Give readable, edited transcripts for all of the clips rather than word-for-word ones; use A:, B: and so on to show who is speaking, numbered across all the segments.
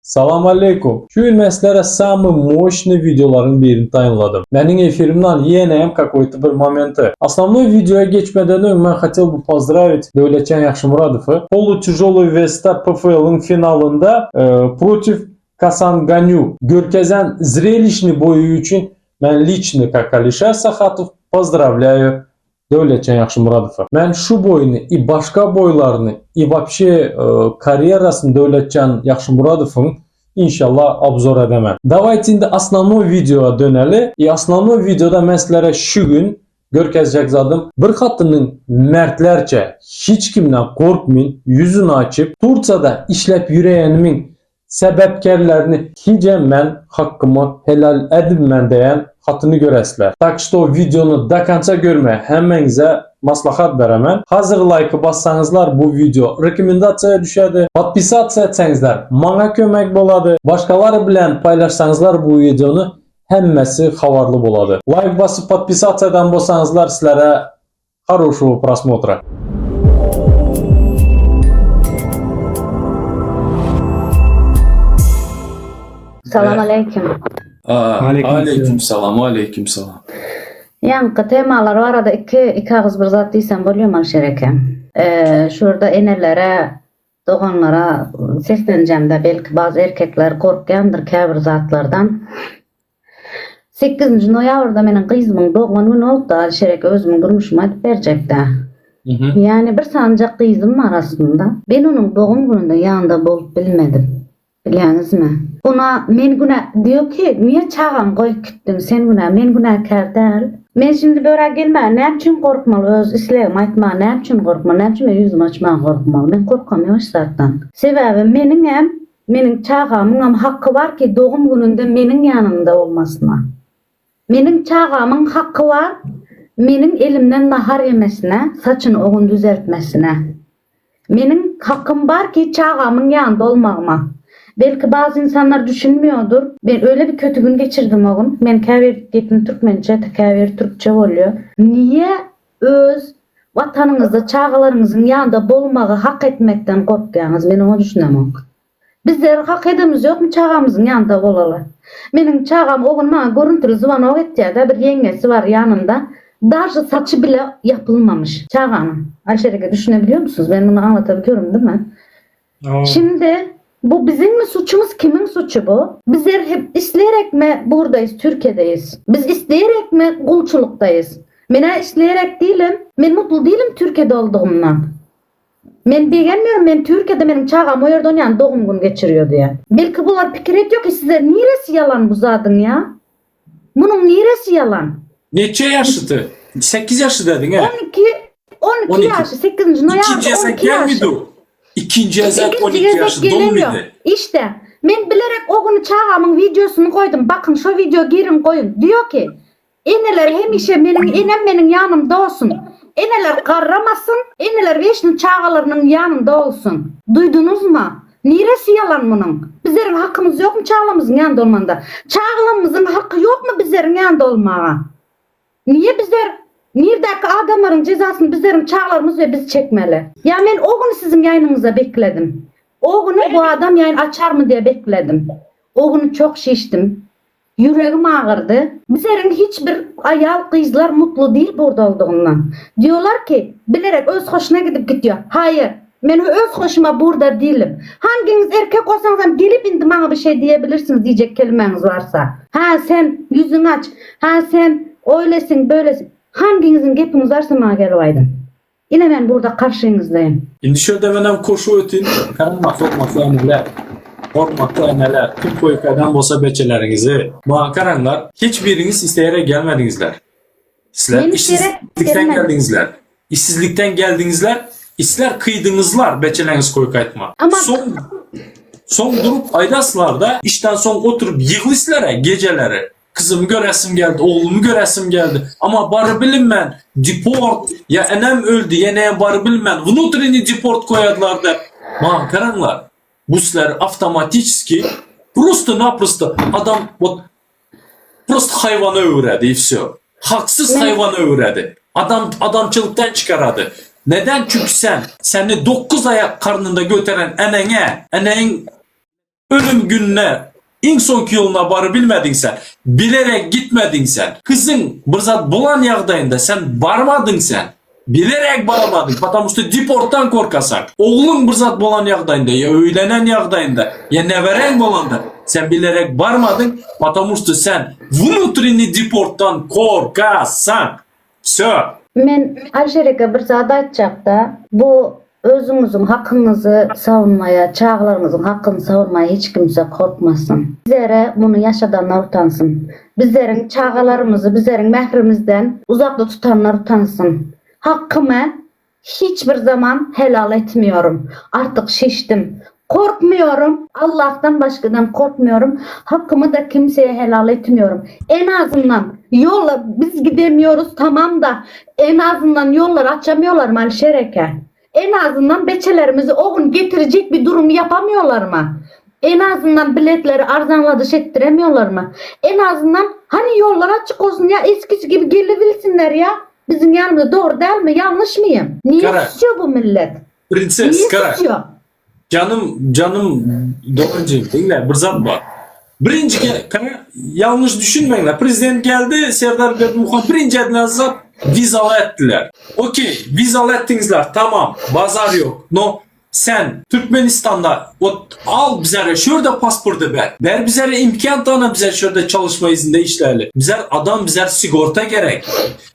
A: Salam aleykum. Şu gün sizlere samый мощный videoların birini tayinladım. Benim efirimden yeneyim какой-то bir momenti. Основной videoya geçmeden önce ben хотел бы поздравить Devletcan Yaxşımuradov'u. Полутяжелый веста PFL'ın finalında против Kasanganyu görkezen зрелищный boyu için ben лично как Алишер Сахатов поздравляю Devletcan Yaxşımuradov'u. Ben şu boyunu и başka boylarını и вообще karyerasını Devletcan Yaxşımuradov'un inşallah obzor edemem. Давайте indi основной videoya döneli. Основной videoda ben sizlere şu gün görkezecekzadım. Bir xatının mertlerce hiç kimden korkmayın, yüzünü açıp Turkiyada işlep yüreğenimin sebepkerlerini hicem ben hakkımı helal edinmem deyen xatını göresler. Tak işte o videonu da kança görme hemmenize maslahat veremem. Hazır like'ı bassanızlar bu video rekomendasiyaya düşerdi. Podpisasiya etsənizlər bana kömək boladı. Başkaları bilen paylaşsanızlar bu videonu hemmesi xabarlı boladı. Like basıp podpisasiyadan bolsanızlar sizlere хорошего просмотра.
B: Salam aleyküm.
A: Aleyküm salam, aleyküm salam.
B: Yankı temalar var arada iki ağız bir zat değilsen bölüyorum Alşereke. Şurada enelere, doğanlara sesleneceğim de belki bazı erkekler korkuyandır kâbir zatlardan. 8. noyavrda menin kızımın doğum günü oldu da Alşereke özümün durmuşuma edip verecekti. Yani bir sancak kızım var aslında. Ben onun doğum gününde yanında bolup bilmedim. Biliyorsunuz mu? Buna men günah diyor ki niye çağam koy küttün sen günah men günahkar değil. Men şimdi böyle gelme ne için korkmalı öz İslam aytma ne için korkmalı ne için yüzüm açma korkmalı ben korkamıyorum zaten. Sebebi menin çağamın hakkı var ki doğum gününde menin yanımda olmasına. Menin çağamın hakkı var menin elimden nahar yemesine saçını oğun düzeltmesine. Menin hakkım var ki çağamın yanında olmağıma. Belki bazı insanlar düşünmüyordur. Ben öyle bir kötü gün geçirdim o gün. Ben kâvir gittim Türkmençe, kâvir Türkçe oluyor. Niye öz vatanınızda çağlarınızın yanında bolmağı hak etmekten korkuyorsunuz? Ben onu düşünemem. Bizler hak edemiz yok mu çağımızın yanında olalı? Benim çağım o gün bana görüntülü zıvan o gitti da bir yengesi var yanında. Daha saçı bile yapılmamış çağanın. Ayşe'ye düşünebiliyor musunuz? Ben bunu anlatabiliyorum değil mi? Şimdi bu bizim mi suçumuz, kimin suçu bu? Bizler hep isteyerek mi buradayız, Türkiye'deyiz? Biz isteyerek mi kulçuluktayız? Ben isteyerek değilim, ben mutlu değilim Türkiye'de olduğumdan. Ben beğenmiyorum, ben Türkiye'de benim çağım o yerden yani doğum günü geçiriyor diye. Belki bunlar fikir ediyor ki sizler neresi yalan bu zadın ya? Bunun neresi yalan?
C: Neçə yaşıdır? 8 yaşı dedin he?
B: 12 yaşı, 8. noyabr
C: 2. yazak
B: 12 yaşı.
C: gelmedi o. 2. yazak 12 yaşı dolmuydu.
B: İşte ben bilerek o gün çağamın videosunu koydum. Bakın şu video girin koyun. Diyor ki eneler hemişe benim yanımda olsun. Eneler karramasın. Eneler veşnin çağalarının yanında olsun. Duydunuz mu? Neresi yalan bunun? Bizlerin hakkımız yok mu çağlamızın yanında olmanda? Çağlamızın hakkı yok mu bizlerin yanında olmaya? Niye bizler neredeki adamların cezasını bizlerin çağlarımız ve biz çekmeli? Ya ben o gün sizin yayınınıza bekledim. O günü bu adam yayın açar mı diye bekledim. O günü çok şiştim. Yüreğim ağırdı. Bizlerin hiçbir ayal kızlar mutlu değil burada olduğundan. Diyorlar ki bilerek öz hoşuna gidip gidiyor. Hayır. Ben öz hoşuma burada değilim. Hanginiz erkek olsanız gelip indi bana bir şey diyebilirsiniz diyecek kelimeniz varsa. Ha sen yüzünü aç. Ha sen öylesin böylesin. Hanginizin gepiniz varsa bana gelivaydın. Yine ben burada karşınızdayım.
C: Şimdi şöyle benim koşu ötün. Korkmakla eneler. Korkmakla eneler. Tüm koyukadan bolsa beçelerinizi. Bana karanlar. Hiçbiriniz isteyerek gelmedinizler. Sizler işsizlikten geldinizler. İşsizlikten geldinizler. İsler kıydınızlar beçeleriniz koykaytma.
B: Ama
C: son durup aydaslarda işten son oturup yığılışlara geceleri. Kızımı göresim geldi, oğlumu göresim geldi. Ama barı bilinmen, deport, ya enem öldü, yeneye barı bilmen, внутренний deport koyadılar da. Ma karanlar, bu sizler автоматически, просто-naprosto adam, просто hayvanı öğredi, и все. Haksız hayvanı öğredi. Adamçılıktan çıkaradı. Neden? Çünkü seni 9 ay karnında götüren eneğin ölüm gününe en sonki yoluna barı bilmedin sen. Bilerek gitmedin sen. Kızın bir zat bulan yağdayında sen barmadın sen. Bilerek baramadın. Потому что deporttan korkasan. Oğlun bir zat bulan yağdayında ya öylenen yağdayında ya neveren bolanda sen bilerek barmadın. Потому что sen внутренний deporttan korkasan. Все.
B: Men Alşereke bir zat aytjak-da, bu özüňiziň hakkınızı savunmaya, çağlarınızın hakkını savunmaya hiç kimse korkmasın. Bizlere bunu yaşadanlar utansın. Bizlerin çağalarımızı, bizlerin mehrimizden uzakta tutanlar utansın. Hakkımı hiçbir zaman helal etmiyorum. Artık şiştim. Korkmuyorum. Allah'tan başkadan korkmuyorum. Hakkımı da kimseye helal etmiyorum. En azından yollar biz gidemiyoruz tamam da en azından yollar açamıyorlar mı Alşereke? En azından beçelerimizi o gün getirecek bir durum yapamıyorlar mı? En azından biletleri arzanladış ettiremiyorlar mı? En azından hani yollar açık olsun ya eskisi gibi gelebilsinler ya. Bizim yanımızda doğru değil mi? Yanlış mıyım? Niye
C: Kara.
B: susuyor bu millet?
C: Prenses
B: Niye
C: Kara.
B: susuyor?
C: Canım doğrucu dinle bir zat var. Birinci yanlış düşünmeyin. Prezident geldi Serdar Berdimuhan birinci adına zat vizalı ettiler. Okey vizalı ettiğinizler tamam bazar yok. No sen Türkmenistan'da al bize şurada pasportu ver bize imkan tanı bize şurada çalışma izinde işlerle. Bize adam bize sigorta gerek.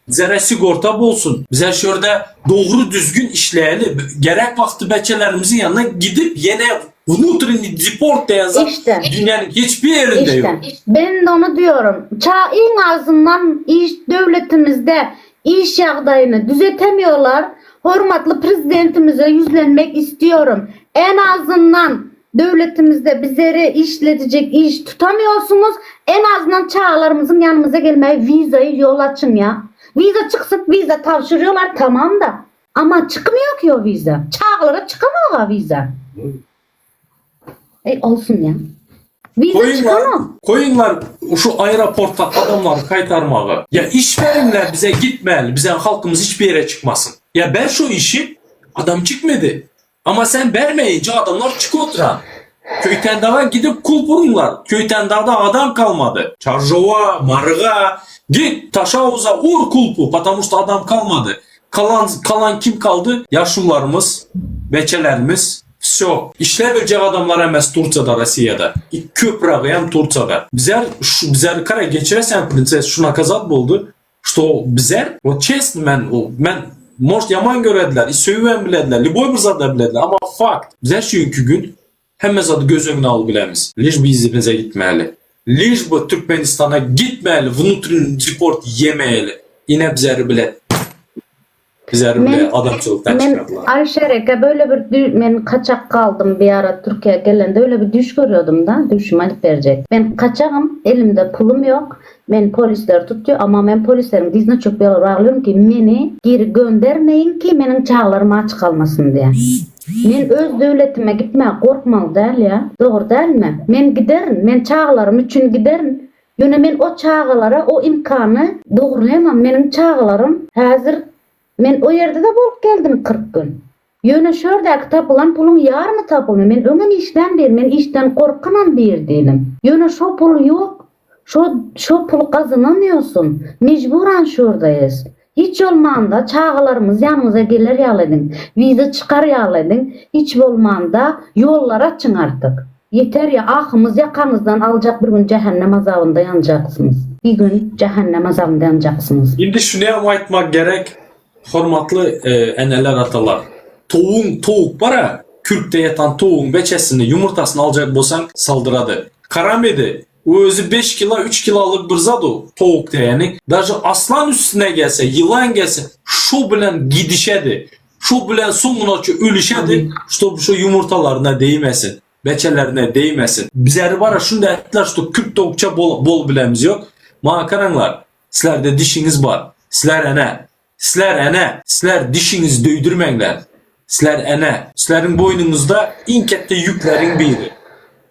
C: Bize sigorta bolsun. Bize şurada doğru düzgün işleyeli. Gerek vakti beçelerimizin yanına gidip yine внутренний deport diye yazan
B: İşte.
C: dünyanın hiçbir yerinde yok.
B: Ben de onu diyorum. En azından devletimizde iş yağdayını düzeltemiyorlar. Hürmetli prezidentimize yüzlenmek istiyorum. En azından devletimizde bizleri işletecek iş tutamıyorsunuz. En azından çağlarımızın yanımıza gelmeye vizayı yol açın ya. Viza çıksın, viza tavşırıyorlar tamam da. Ama çıkmıyor ki o viza. Çağlara çıkamıyor o viza. Olsun ya. Viza çıkamıyor.
C: Koyunlar şu aeroportta adamları kaytarmağı. Ya iş verimler bize gitmeli. Bize halkımız hiçbir yere çıkmasın. Ya ben şu işi adam çıkmadı. Ama sen vermeyince adamlar çık oturan. Köytendağa gidip kul bulunlar. Köytendağda adam kalmadı. Çarjova, Marıga, git Taşavuza uğur kulpu. Потому что adam kalmadı. Kalan kim kaldı? Yaşlılarımız, beçelerimiz. Все. İşleyebilecek adamlar emas Turciyada, Rossiyada. Köprü hem Turciyada. Bizler kara geçiresen prenses şuna kazat buldu. Что bizler, o честно men может yaman görediler, söyüven bilediler, любой bir zat da bilediler ama fakt. Bizler çünkü gün hem zadı göz önüne al bilemiz. Liş bir izimize gitmeli. Liş bu Türkmenistan'a gitmeli, внутренний deport yemeli. Yine bizler bile adamçılıktan çıkardılar.
B: Alşereke böyle ben kaçak kaldım bir ara Türkiye'ye gelende öyle bir düş görüyordum da düşüm alıp verecek. Ben kaçağım elimde pulum yok. Ben polisler tutuyor ama ben polislerin dizine çok böyle bağlıyorum ki beni geri göndermeyin ki benim çağlarım aç kalmasın diye. Men öz devletime gitmeye korkmalı değil ya. Doğru değil mi? Men giderim. Men çağlarım için giderim. Yine men o çağlara o imkanı doğrulayamam. Benim çağlarım hazır. Men o yerde de bulup geldim 40 gün. Yöne şördeki tapılan pulun yar mı tapılmıyor? Men öňüm işten bir, men işten korkanan bir değilim. Yöne şu pul yok. Şu pul kazanamıyorsun. Mecburen şuradayız. Hiç olmanda çağalarımız yanımıza gelir yaladın. Vize çıkar yaladın. Hiç olmanda yollar açın artık. Yeter ya ahımız yakanızdan alacak bir gün cehennem azabında yanacaksınız. Bir gün cehennem azabında yanacaksınız.
C: Şimdi şunu aytmak gerek. Hormatlı eneler atalar. Toğuk bara kürkte yatan toğun beçesini yumurtasını alacak bolsan saldıradı. Karamedi. O özü 5 kilo 3 kiloluk bir zat o toğuk diyeni. Даже aslan üstüne gelse yılan gelse şu bilen gidişedi. Şu bilen sonuna ölüşedi. Şu yumurtalarına değmesin. Beçelerine değmesin. Bizleri bara şunda etler şu kürk toğukça bol bilemiz yok. Ma karanlar. Sizlerde dişiniz var. Sizler dişinizi döydürmengler. Sizlerin boynunuzda inkette yüklerin biri.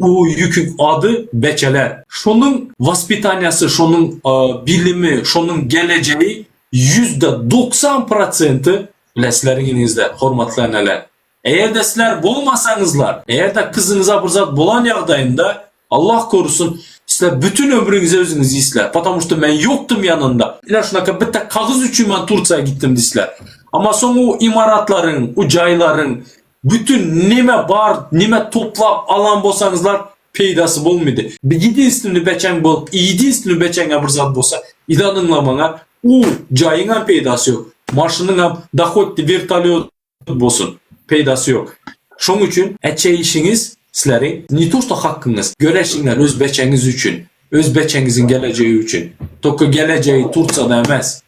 C: O yükün adı beçeler. Şunun vaspitanyası, şunun bilimi, şunun geleceği %90% sizlerin elinizde, hormatlı eneler. Eğer de sizler bolmasanızlar, eğer de kızınıza bir zat bolan yağdayında Allah korusun sizler bütün ömrünüze özünüz isler. Потому что ben yoktum yanında. İler şunaka bir tek kağız üçün ben Turca'ya gittim disler. Ama son o imaratların, o cayların, bütün nime bar, nime toplap alan bolsanızlar peydası bolmaydı. Bir gidi üstünü beçen bolup, iyidi üstünü beçen bir zat bolsa, idanınla bana o cayına peydası yok. Maşının dahotti vertolyot bolsun. Peydası yok. Şoň üçün etçe işiniz sizlerin ne tursta hakkınız. Göreşinler öz beçeniz üçün. Öz beçenizin geleceği üçün. Toku geleceği Turca'da emez.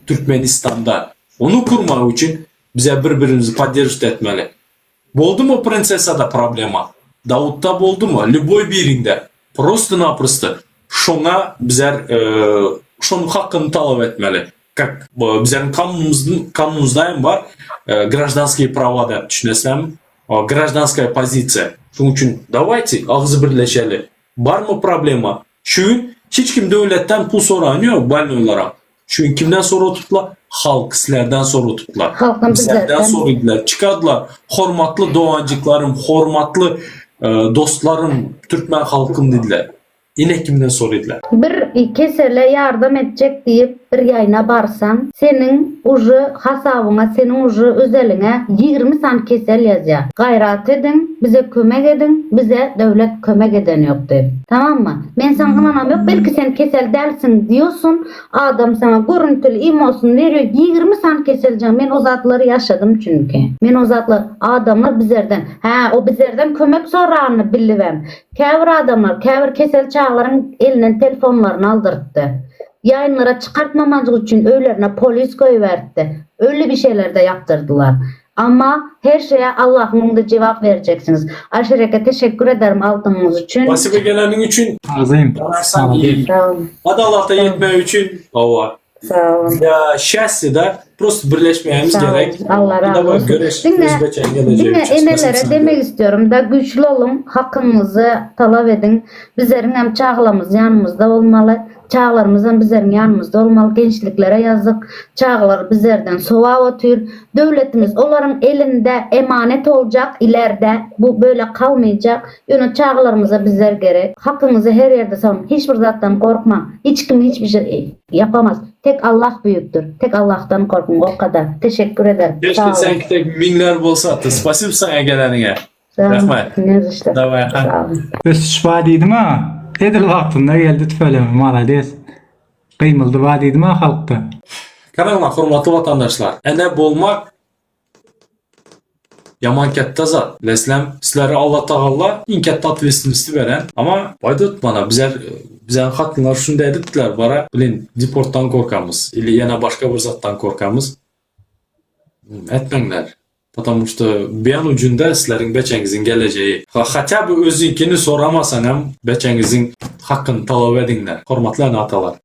C: Türkmenistan'da. Onu kurmak için bize birbirimizi podдерживать etmeli. Boldu mu prinsesada problema? Davut'ta boldu mu? Любой birinde. Просто-naprosto. Şoňa bizler şonun hakkını talep etmeli. Как bizlerin kanunumuzda var. Гражданские права da düşünesem. Гражданская позиция. Şunun için давайте ağzı birleşeli. Var mı problema? Şu hiç kim devletten pul soranıyor balnoylara. Şu kimden soru tutla? Halk sizlerden soru tutla.
B: Halkın
C: Bizlerden
B: bizlerden.
C: soruyorlar. Çıkardılar. Hormatlı doğancıklarım, hormatlı dostlarım, Türkmen halkım dediler. Yine kimden soruyorlar?
B: Bir kesele yardım edecek deyip bir yayına barsan, senin ucu hasabına, senin ucu özeline 20 san kesel yazıyor. Gayrat edin, bize kömek edin, bize devlet kömek eden yok deyip. Tamam mı? Ben sana anam yok, belki sen kesel dersin diyorsun, adam sana görüntülü imosunu veriyor, 20 san keseleceğim. Ben o zatları yaşadım çünkü. Ben o zatlar, adamlar bizlerden, o bizlerden kömek sorarını bilivem. Käbir adamlar, käbir kesel çağların elinden telefonlarını aldırttı. Yayınlara çıkartmamacılık için öylerine polis koyuverdi. Öyle bir şeyler de yaptırdılar. Ama her şeye Allah'ın da cevap vereceksiniz. Aşireke teşekkür ederim aldığınız için.
C: Basibe gelenin için
D: Razıyım.
C: Ararsan iyi.
B: Sağ olun.
C: Adalata yetmeyi için ova.
B: Sağ olun.
C: Ya şahsi de prosto birleşmeyemiz
B: Sağ olun.
C: gerek.
B: Allah razı olsun. Dinle enelere demek istiyorum da güçlü olun, hakkınızı talep edin. Bizlerin hem çağlarımız yanımızda olmalı. Çağlarımızdan bizlerin yanımızda olmalı. Gençliklere yazık. Çağlar bizlerden soğuğa otuyor. Devletimiz onların elinde emanet olacak ileride. Bu böyle kalmayacak. Yani çağlarımıza bizler gerek. Hakkınızı her yerde savun. Hiçbir zattan korkma. Hiç kim hiçbir şey yapamaz. Tek Allah büyüktür. Tek Allah'tan korkun. O kadar. Teşekkür ederim. Sağ
C: Keşke
B: olun.
C: sen tek minler bolsa. Spasibo sana gelenine.
B: Sağ olun.
C: Rahmet.
B: Dinliyoruz işte.
C: Davay.
B: Sağ olun.
D: Öz şifadiydim ha. Edil vaktinde geldi tüfelemi malades. Kıymıldı vadiydim ha halkta.
C: Karanglar, hurmatlı vatandaşlar. Ene bolmak yaman katta zat. Leslem sizlere Allah Taala in katta atvesinlisti veren. Ama bayda bana bizden hakkınlar şunu dedikler bara. Bilin deporttan korkamız. İli yana başka bir zattan korkamız. Etmengler. Потому что bir an ucunda sizlerin beçengizin geleceği. Hatta bu özünkini soramasan hem beçengizin hakkını talep edinler. Hormatlı atalar.